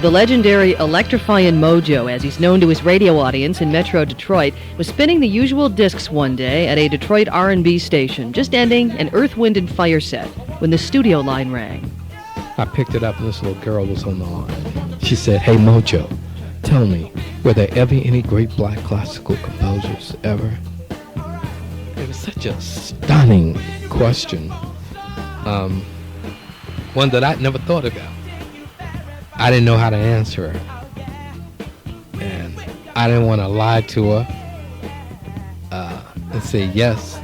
The legendary Electrifying Mojo, as he's known to his radio audience in Metro Detroit, was spinning the usual discs one day at a Detroit R&B station, just ending an Earth, Wind & Fire set when the studio line rang. I picked it up and this little girl was on the line. She said, "Hey Mojo, tell me, were there ever any great black classical composers ever?" It was such a stunning question, one that I'd never thought about. I didn't know how to answer her, and I didn't want to lie to her and say yes.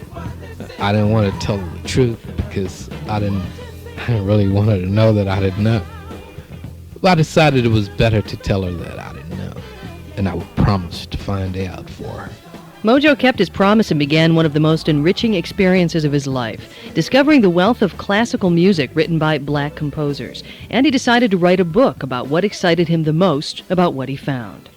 I didn't want to tell her the truth because I didn't really want her to know that I didn't know. But I decided it was better to tell her that I didn't know, and I would promise to find out for her. Mojo kept his promise and began one of the most enriching experiences of his life, discovering the wealth of classical music written by black composers. And he decided to write a book about what excited him the most about what he found.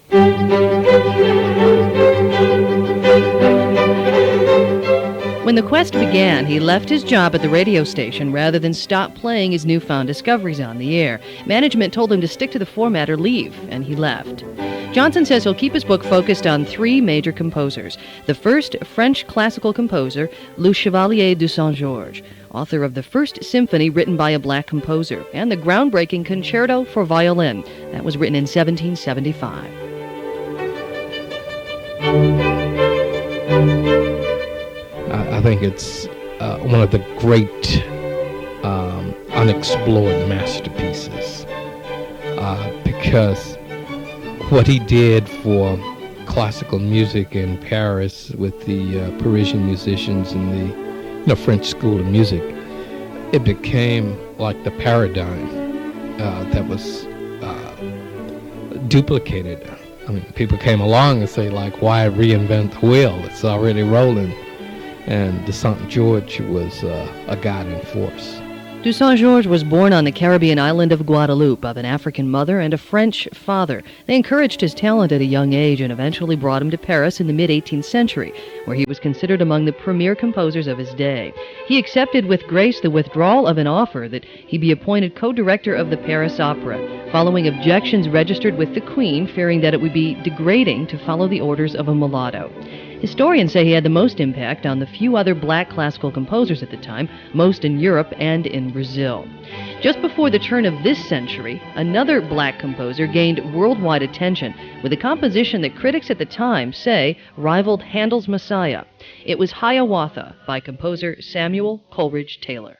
When the quest began, he left his job at the radio station rather than stop playing his newfound discoveries on the air. Management told him to stick to the format or leave, and he left. Johnson says he'll keep his book focused on three major composers. The first, French classical composer, Le Chevalier de Saint-Georges, author of the first symphony written by a black composer, and the groundbreaking Concerto for Violin that was written in 1775. I think it's one of the great unexplored masterpieces because what he did for classical music in Paris with the Parisian musicians and the French School of Music, it became like the paradigm that was duplicated. I mean, people came along and say, like, why reinvent the wheel? It's already rolling. And de Saint-Georges was a guiding force. De Saint-Georges was born on the Caribbean island of Guadeloupe of an African mother and a French father. They encouraged his talent at a young age and eventually brought him to Paris in the mid-18th century, where he was considered among the premier composers of his day. He accepted with grace the withdrawal of an offer that he be appointed co-director of the Paris Opera, following objections registered with the Queen, fearing that it would be degrading to follow the orders of a mulatto. Historians say he had the most impact on the few other black classical composers at the time, most in Europe and in Brazil. Just before the turn of this century, another black composer gained worldwide attention with a composition that critics at the time say rivaled Handel's Messiah. It was Hiawatha by composer Samuel Coleridge Taylor.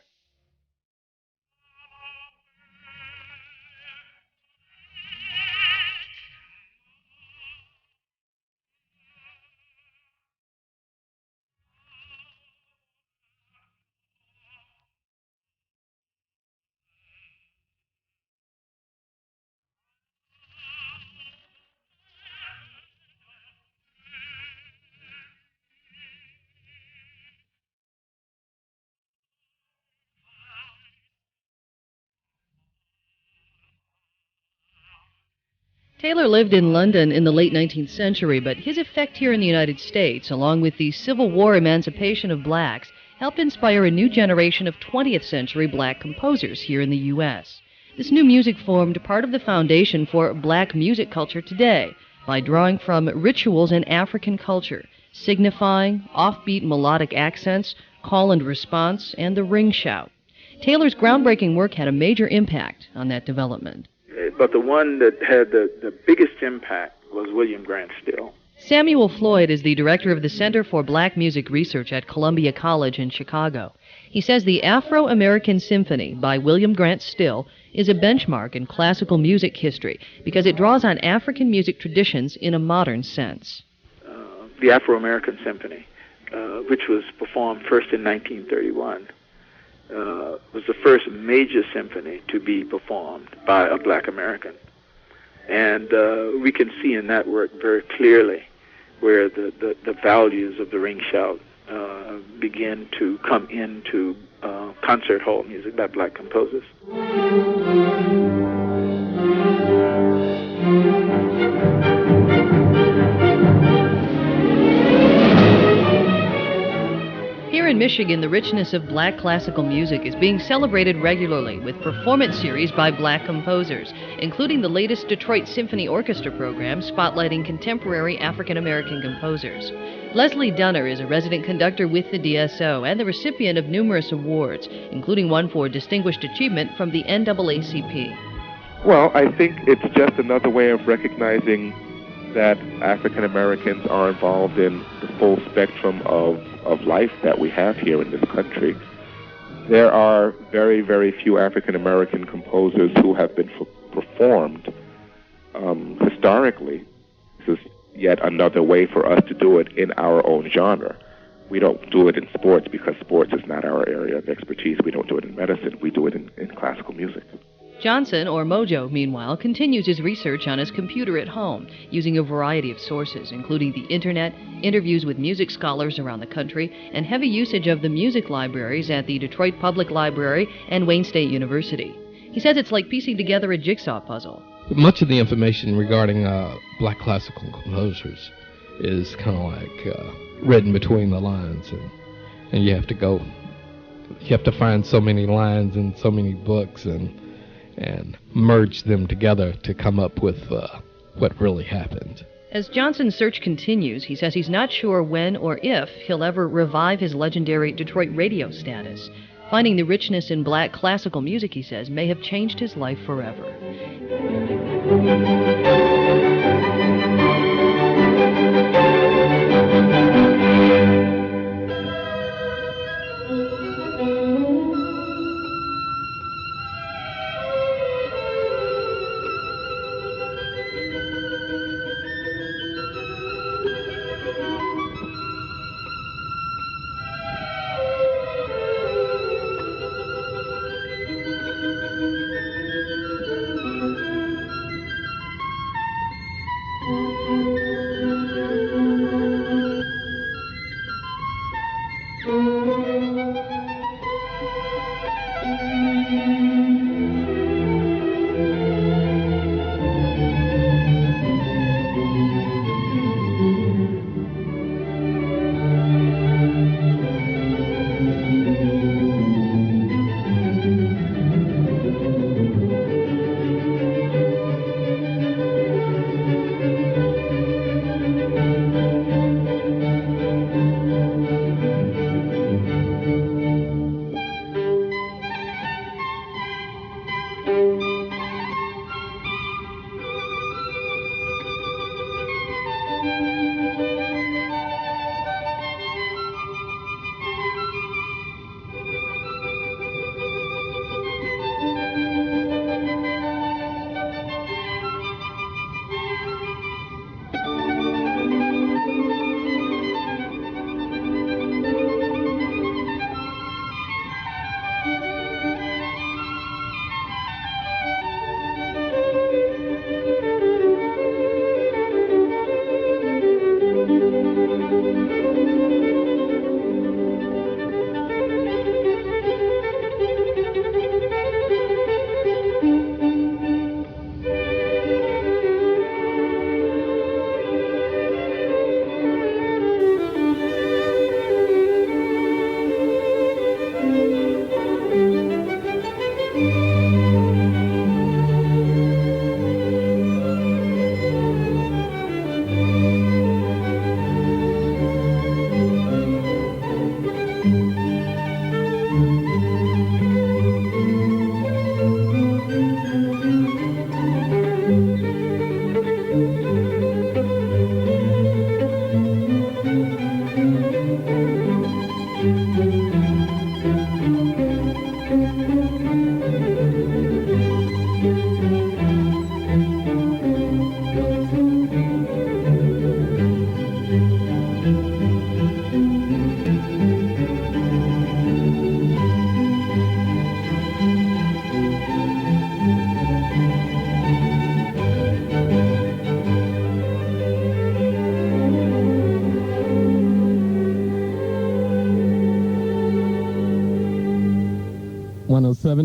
Taylor lived in London in the late 19th century, but his effect here in the United States, along with the Civil War emancipation of blacks, helped inspire a new generation of 20th century black composers here in the U.S. This new music formed part of the foundation for black music culture today by drawing from rituals in African culture, signifying offbeat melodic accents, call and response, and the ring shout. Taylor's groundbreaking work had a major impact on that development. But the one that had the biggest impact was William Grant Still. Samuel Floyd is the director of the Center for Black Music Research at Columbia College in Chicago. He says the Afro-American Symphony by William Grant Still is a benchmark in classical music history because it draws on African music traditions in a modern sense. The Afro-American Symphony, which was performed first in 1931, was the first major symphony to be performed by a black American. And we can see in that work very clearly where the values of the ring shout begin to come into concert hall music by black composers. Here in Michigan, the richness of black classical music is being celebrated regularly with performance series by black composers, including the latest Detroit Symphony Orchestra program spotlighting contemporary African-American composers. Leslie Dunner is a resident conductor with the DSO and the recipient of numerous awards, including one for Distinguished Achievement from the NAACP. Well, I think it's just another way of recognizing that African Americans are involved in the full spectrum of life that we have here in this country. There are very, very few African American composers who have been performed historically. This is yet another way for us to do it in our own genre. We don't do it in sports because sports is not our area of expertise. We don't do it in medicine. We do it in classical music. Johnson, or Mojo, meanwhile, continues his research on his computer at home, using a variety of sources, including the internet, interviews with music scholars around the country, and heavy usage of the music libraries at the Detroit Public Library and Wayne State University. He says it's like piecing together a jigsaw puzzle. Much of the information regarding black classical composers is kind of like written between the lines, and you have to find so many lines in so many books and merge them together to come up with what really happened. As Johnson's search continues, he says he's not sure when or if he'll ever revive his legendary Detroit radio status. Finding the richness in black classical music, he says, may have changed his life forever.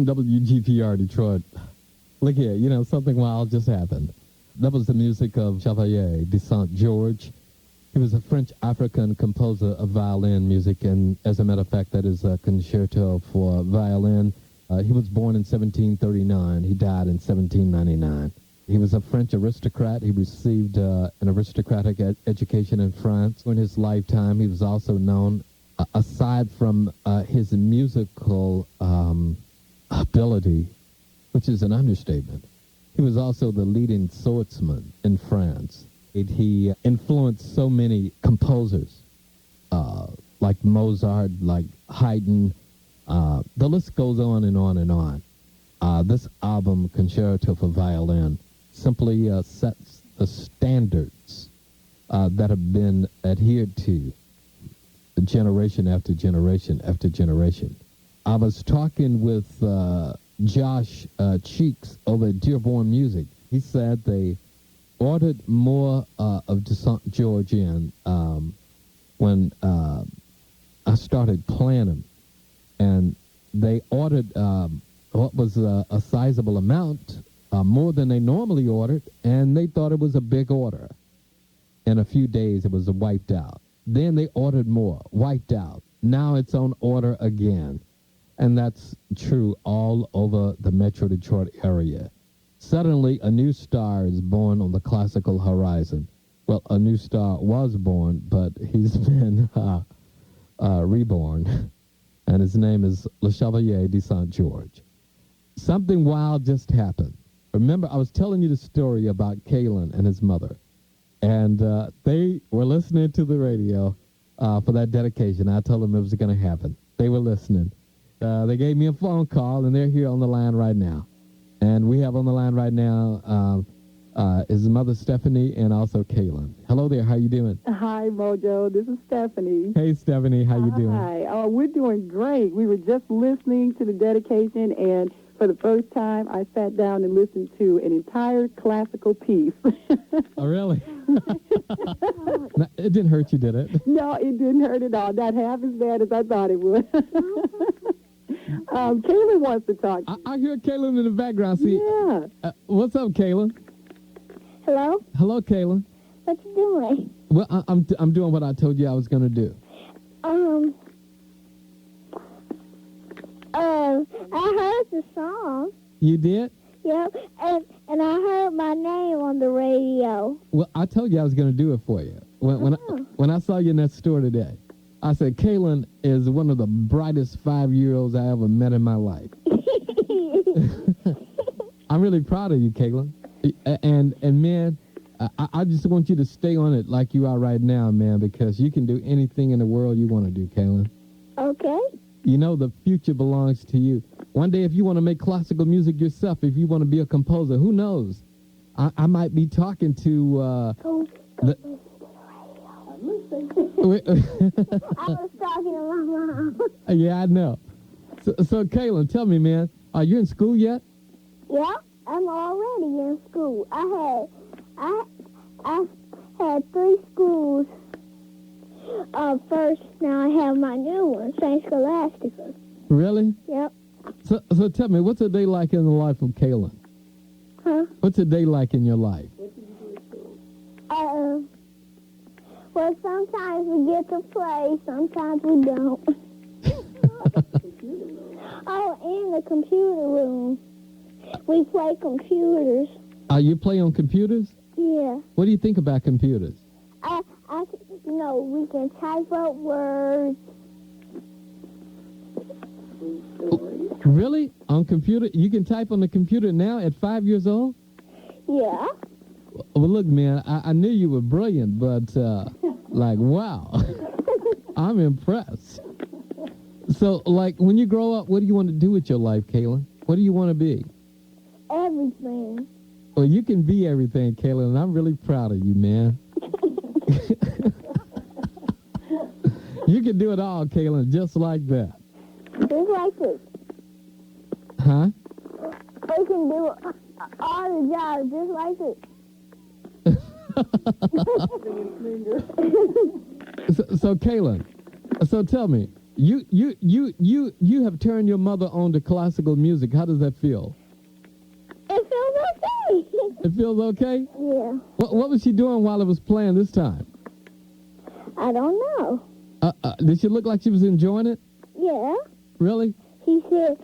WGPR Detroit. Look here, something wild just happened. That was the music of Chevalier de Saint-Georges, He was a French-African composer of violin music, and as a matter of fact, that is a concerto for violin. He was born in 1739. He died in 1799. He was a French aristocrat. He received an aristocratic education in France. In his lifetime, he was also known, aside from his musical ability, which is an understatement, he was also the leading swordsman in France. He influenced so many composers, like Mozart, like Haydn. The list goes on and on and on. This album, Concerto for Violin, simply sets the standards that have been adhered to generation after generation after generation. I was talking with Josh Cheeks over at Dearborn Music. He said they ordered more of De Saint-Georges in when I started playing them. And they ordered what was a sizable amount, more than they normally ordered, and they thought it was a big order. In a few days, it was wiped out. Then they ordered more, wiped out. Now it's on order again. And that's true all over the Metro Detroit area. Suddenly, a new star is born on the classical horizon. Well, a new star was born, but he's been reborn. And his name is Le Chevalier de Saint-Georges. Something wild just happened. Remember, I was telling you the story about Kalen and his mother. And they were listening to the radio for that dedication. I told them it was going to happen. They were listening. They gave me a phone call, and they're here on the line right now. And we have on the line right now his mother, Stephanie, and also Kalen. Hello there. How you doing? Hi, Mojo. This is Stephanie. Hey, Stephanie. How you doing? Hi. Oh, we're doing great. We were just listening to the dedication, and for the first time, I sat down and listened to an entire classical piece. Oh, really? No, it didn't hurt you, did it? No, it didn't hurt at all. Not half as bad as I thought it would. Kaylin wants to talk. I hear Kaylin in the background. See, yeah. What's up, Kaylin? Hello? Hello, Kaylin. What you doing? Well, I'm doing what I told you I was going to do. I heard the song. You did? Yep, and I heard my name on the radio. Well, I told you I was going to do it for you. When I saw you in that store today, I said, Kaylin is one of the brightest 5-year-olds I ever met in my life. I'm really proud of you, Kaylin. And man, I just want you to stay on it like you are right now, man, because you can do anything in the world you want to do, Kaylin. Okay. You know the future belongs to you. One day, if you want to make classical music yourself, if you want to be a composer, who knows? I might be talking to I was talking to my mom. Yeah, I know. So Kaylin, tell me, man, are you in school yet? Yeah, I'm already in school. I had 3 schools. First, now I have my new one, St. Scholastica. Really? Yep. So tell me, what's a day like in the life of Kaylin? Huh? What's a day like in your life? Well, sometimes we get to play, sometimes we don't. Oh, in the computer room. We play computers. You play on computers? Yeah. What do you think about computers? We can type up words. Really? On computer? You can type on the computer now at 5 years old? Yeah. Well, look, man, I knew you were brilliant, but, wow. I'm impressed. So, when you grow up, what do you want to do with your life, Kaylin? What do you want to be? Everything. Well, you can be everything, Kaylin, and I'm really proud of you, man. You can do it all, Kaylin, just like that. Just like this. Huh? We can do all the jobs just like this. So Kaylin, so tell me, you have turned your mother on to classical music. How does that feel? It feels okay. It feels okay? Yeah. What was she doing while it was playing this time? I don't know. Did she look like she was enjoying it? Yeah. Really? She said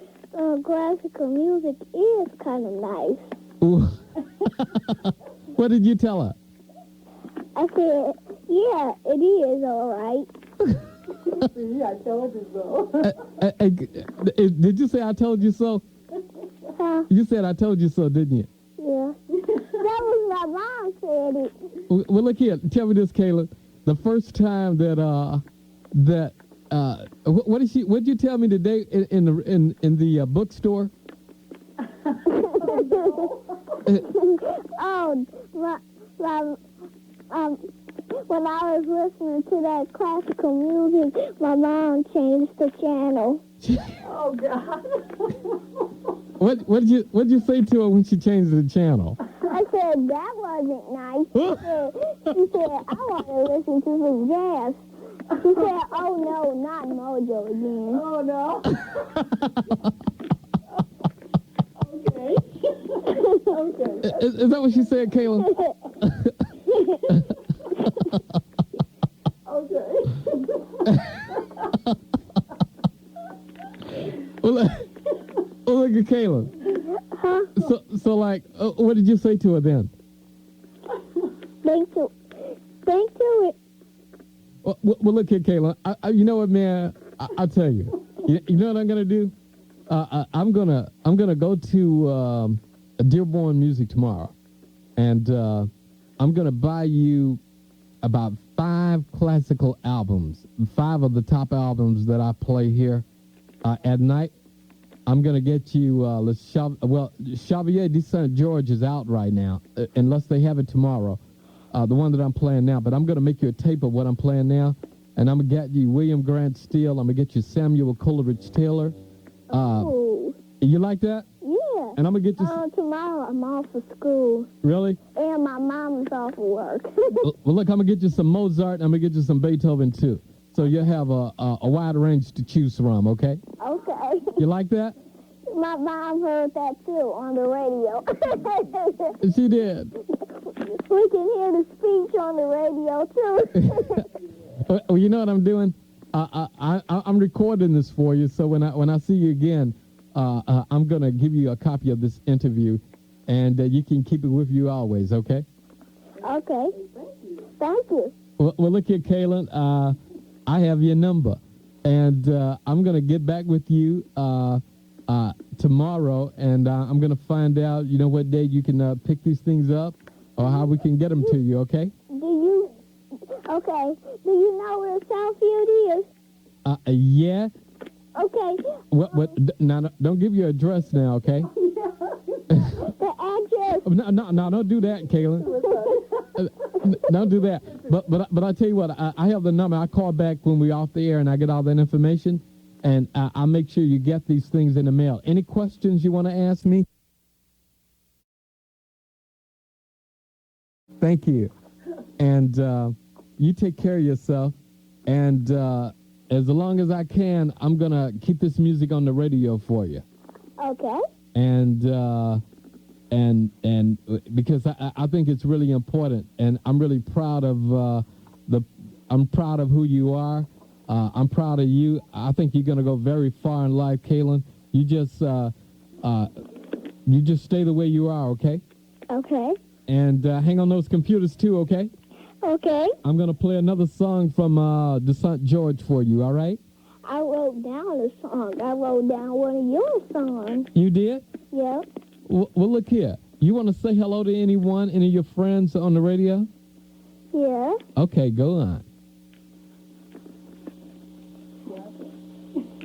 classical music is kind of nice. Ooh. What did you tell her? I said, yeah, it is all right. See, I told you so. Did you say I told you so? Huh? You said I told you so, didn't you? Yeah. That was my mom said it. Well, look here. Tell me this, Kayla. The first time that what did you tell me today in the bookstore? When I was listening to that classical music, my mom changed the channel. Oh, God. What did you say to her when she changed the channel? I said, that wasn't nice. She said, I want to listen to some jazz. She said, oh, no, not Mojo again. Oh, no. Okay. Okay. Is that what she said, Kayla? Okay. Well, look at Kayla. Huh? So like, what did you say to her then? Thank you. Well, look here, Kayla. You know what, man? I'll tell you. You know what I'm gonna do? I'm gonna go to Dearborn Music tomorrow, and I'm gonna buy you about 5 classical albums, 5 of the top albums that I play here at night. I'm gonna get you Chevalier de Saint-Georges is out right now, unless they have it tomorrow. The one that I'm playing now, but I'm gonna make you a tape of what I'm playing now, and I'm gonna get you William Grant Steele. I'm gonna get you Samuel Coleridge Taylor. Oh. You like that? Yeah. And I'm gonna get you. Tomorrow I'm off for school. Really? And my mom is off for work. Well, look, I'm gonna get you some Mozart. I'm gonna get you some Beethoven too. So you'll have a wide range to choose from. Okay? Okay. You like that? My mom heard that too on the radio. She did. We can hear the speech on the radio too. Well, you know what I'm doing? I'm recording this for you. So when I see you again, I'm gonna give you a copy of this interview, and you can keep it with you always. Okay? Okay. Thank you. Well, look here, Kaylin. I have your number, and I'm gonna get back with you tomorrow, and I'm gonna find out, what day you can pick these things up, or how we can get them to you. Okay? Okay. Do you know where Southfield is? Yeah. Okay. What? Now, don't give your address now, okay? The address. No, don't do that, Kaylin. Don't do that. But I tell you what, I have the number. I call back when we're off the air and I get all that information, and I'll make sure you get these things in the mail. Any questions you want to ask me? Thank you. And you take care of yourself. And as long as I can, I'm going to keep this music on the radio for you. Okay. And because I think it's really important, and I'm really proud of I'm proud of who you are. I'm proud of you. I think you're going to go very far in life, Kaylin. You just stay the way you are, okay? Okay. And hang on those computers too, okay? Okay. I'm going to play another song from de Saint-Georges for you, all right? I wrote down a song. I wrote down one of your songs. You did? Yep. Well, look here. You want to say hello to anyone, any of your friends on the radio? Yeah. Okay, go on.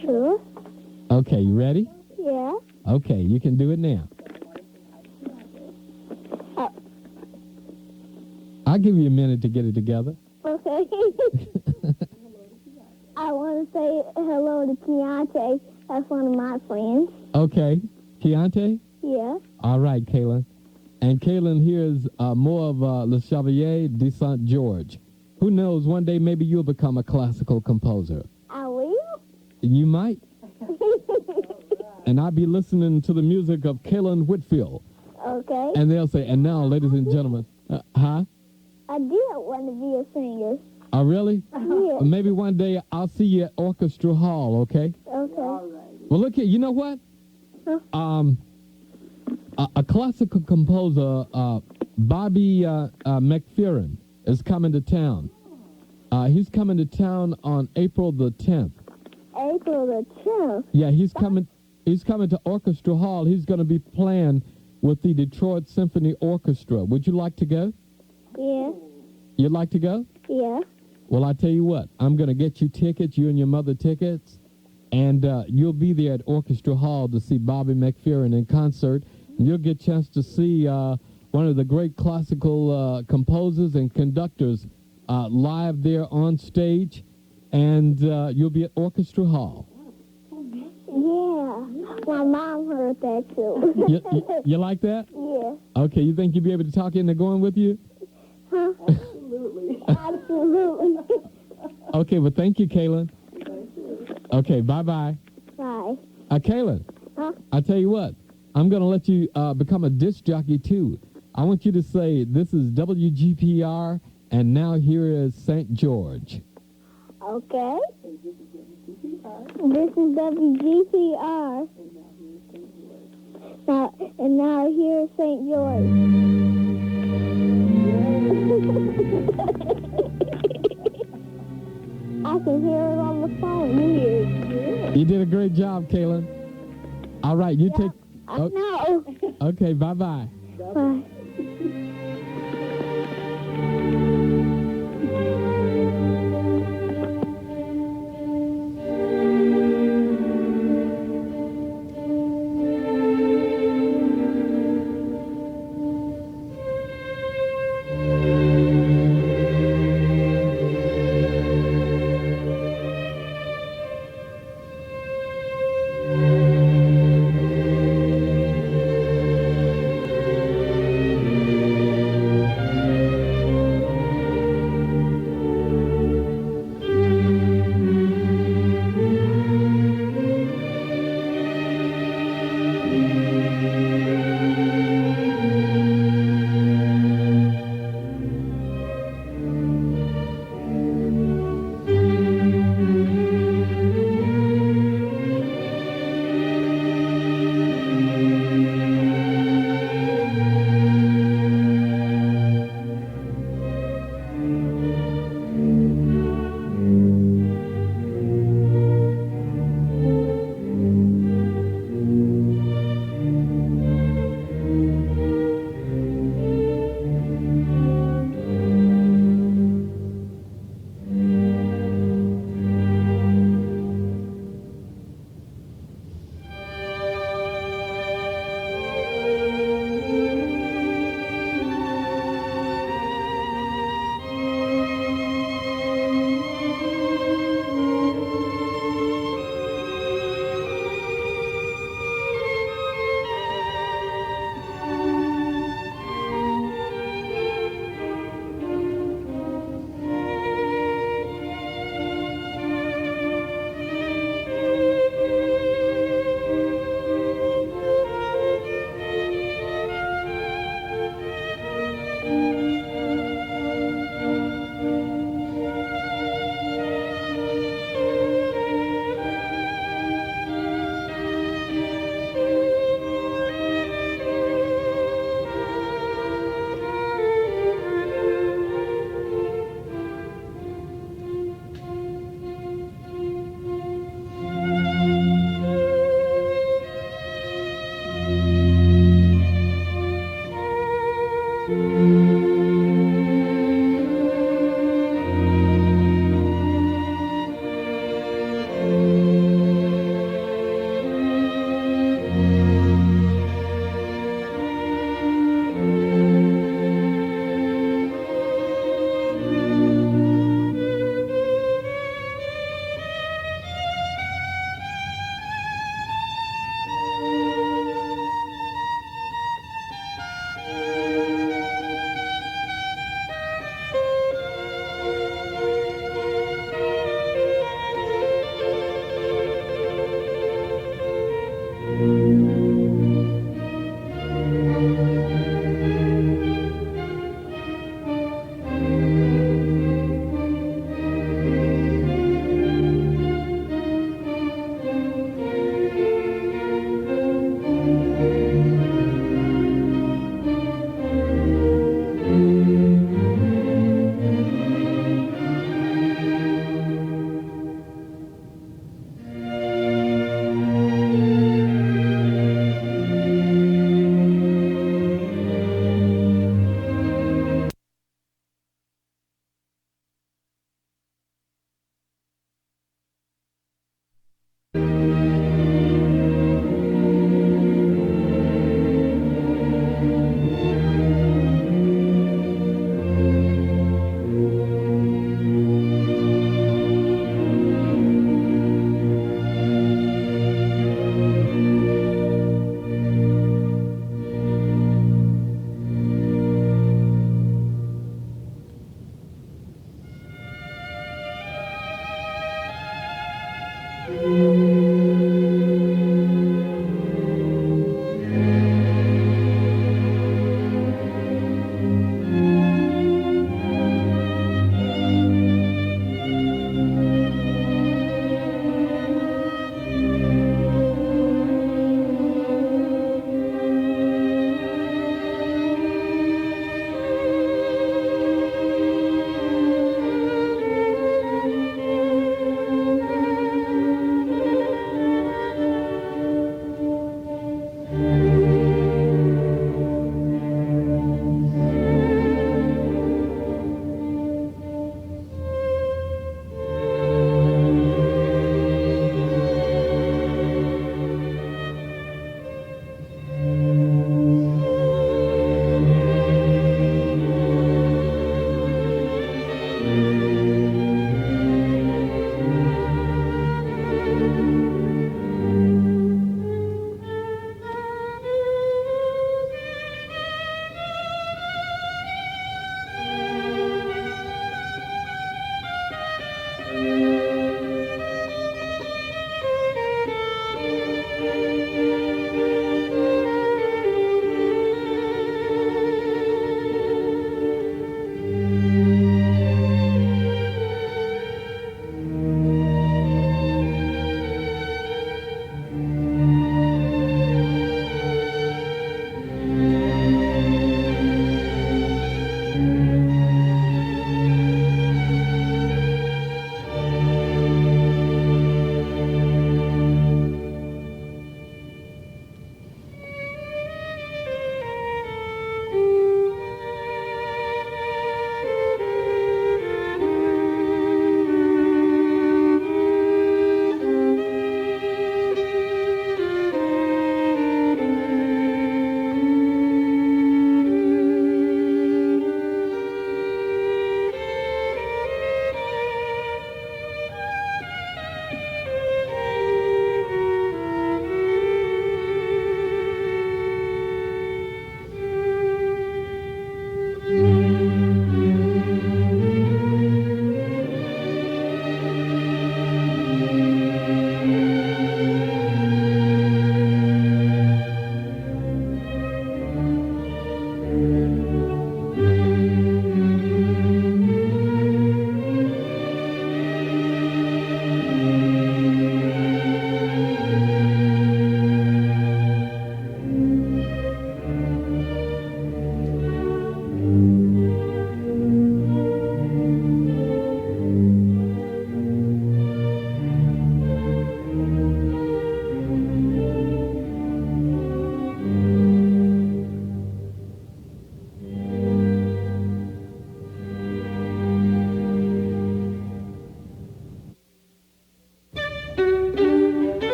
Sure. Okay, you ready? Yeah. Okay, you can do it now. I'll give you a minute to get it together. Okay. I want to say hello to Keontae. That's one of my friends. Okay. Keontae? Yeah. All right, Kaylin. And Kaylin here's more of Le Chevalier de Saint-Georges. Who knows, one day maybe you'll become a classical composer. I will? You might. And I'll be listening to the music of Kaylin Whitfield. Okay. And they'll say, and now, ladies and gentlemen, huh? I did want to be a singer. Oh, really? Yeah. Maybe one day I'll see you at Orchestra Hall, okay? Okay. Well, look here. You know what? Huh? A classical composer, Bobby McFerrin, is coming to town. He's coming to town on April the 10th. April the 10th. Yeah, he's coming to Orchestra Hall. He's going to be playing with the Detroit Symphony Orchestra. Would you like to go? Yeah. You'd like to go? Yeah. Well, I tell you what. I'm going to get you tickets, you and your mother tickets, and you'll be there at Orchestra Hall to see Bobby McFerrin in concert. You'll get a chance to see one of the great classical composers and conductors live there on stage, and you'll be at Orchestra Hall. Yeah. My mom heard that too. You like that? Yeah. Okay, you think you'll be able to talk into going with you? Huh? Absolutely. Absolutely. Okay, well, thank you, Kaylin. Okay, bye-bye. Bye. Kaylin, Huh? I tell you what, I'm going to let you become a disc jockey, too. I want you to say, this is WGPR, and now here is St. George. Okay. This is WGPR. Now here's St. George. I can hear it on the phone here. You did a great job, Kaylin. All right, you take... I know. Okay, bye-bye. Bye.